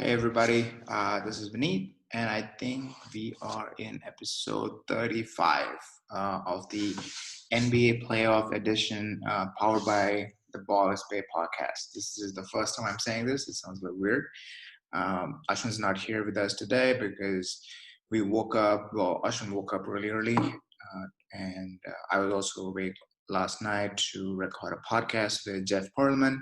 Hey everybody, this is Vineet, and I think we are in episode 35 of the NBA Playoff Edition, powered by the BallisBae podcast. This is the first time I'm saying this. It sounds a bit weird. Ashwin's not here with us today because we woke up. Well, Ashwin woke up really early, and I was also awake last night to record a podcast with Jeff Perlman,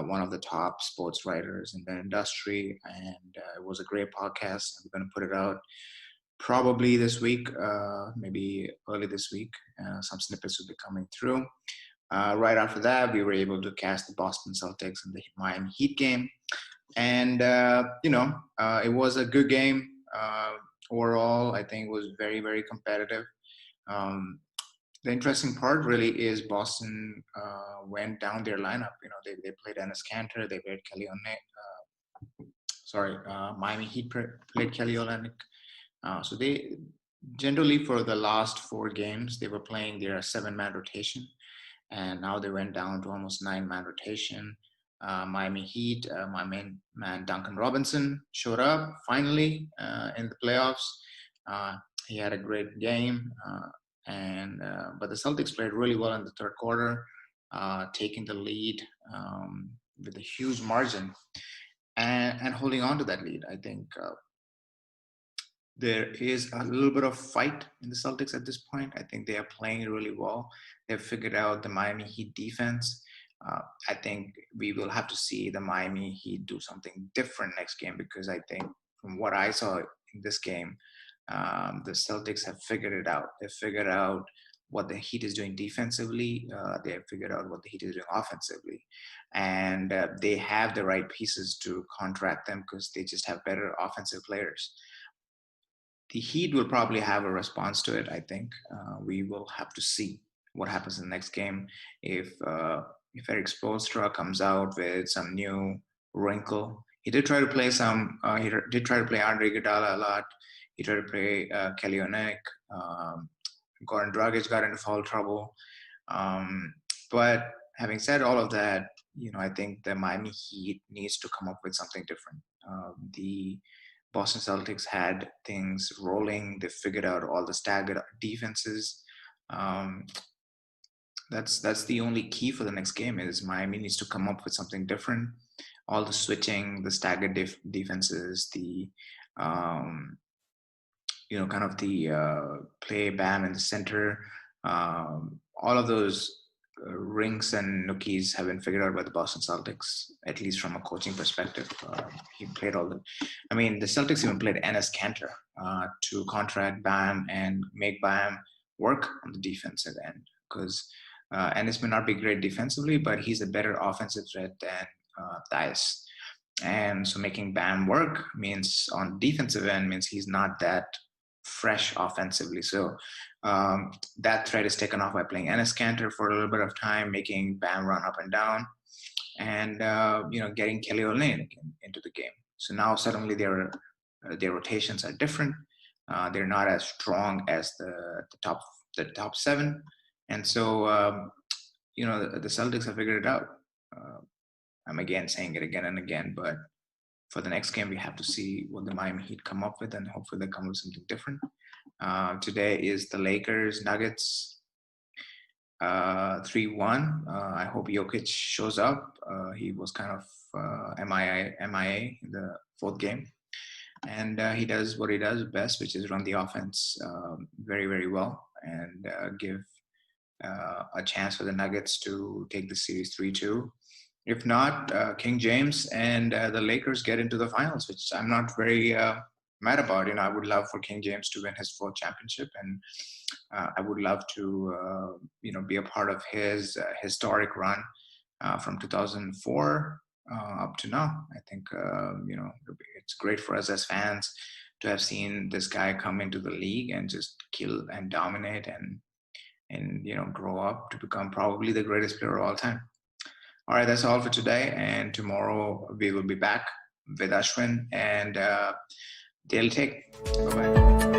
one of the top sports writers in the industry, and it was a great podcast. I'm going to put it out probably this week, maybe early this week. Some snippets will be coming through. Right after that, we were able to cast the Boston Celtics in the Miami Heat game, and it was a good game overall. I think it was very, very competitive. The interesting part really is Boston went down their lineup. They played Enes Kanter, they played Kelly Olynyk. Miami Heat played Kelly Olynyk. So they generally for the last 4 games they were playing their 7-man rotation, and now they went down to almost 9-man rotation. Miami Heat, my main man Duncan Robinson showed up finally in the playoffs. He had a great game. But the Celtics played really well in the third quarter, taking the lead with a huge margin and holding on to that lead. I think there is a little bit of fight in the Celtics at this point. I think they are playing really well. They've figured out the Miami Heat defense. I think we will have to see the Miami Heat do something different next game, because I think from what I saw in this game, the Celtics have figured it out. They've figured out what the Heat is doing defensively. They have figured out what the Heat is doing offensively. And they have the right pieces to counteract them because they just have better offensive players. The Heat will probably have a response to it, I think. We will have to see what happens in the next game. If Eric Spoelstra comes out with some new wrinkle, he did try to play Andre Iguodala a lot. He tried to play Kelly Olynyk. Goran Dragic got into foul trouble. But having said all of that, I think the Miami Heat needs to come up with something different. The Boston Celtics had things rolling. They figured out all the staggered defenses. That's the only key for the next game is Miami needs to come up with something different. All the switching, the staggered defenses, the kind of the play Bam in the center. All of those rings and nookies have been figured out by the Boston Celtics, at least from a coaching perspective. He played the Celtics even played Enes Kanter to contract Bam and make Bam work on the defensive end, because Enes may not be great defensively, but he's a better offensive threat than Theis. And so making Bam work means on defensive end means he's not that fresh offensively. So that threat is taken off by playing Enes Kanter for a little bit of time, making Bam run up and down, and getting Kelly Olynyk into the game. So now suddenly their rotations are different. They're not as strong as the top 7, and so the Celtics have figured it out. I'm again saying it again and again, but for the next game, we have to see what the Miami Heat come up with, and hopefully they come with something different. Today is the Lakers Nuggets 3-1. I hope Jokic shows up. He was kind of MIA in the 4th game. And he does what he does best, which is run the offense very, very well and give a chance for the Nuggets to take the series 3-2. If not, King James and the Lakers get into the finals, which I'm not very mad about. I would love for King James to win his 4th championship, and I would love to, be a part of his historic run from 2004 up to now. I think, it's great for us as fans to have seen this guy come into the league and just kill and dominate and grow up to become probably the greatest player of all time. All right, that's all for today. And tomorrow we will be back with Ashwin and Dale Take. Bye-bye.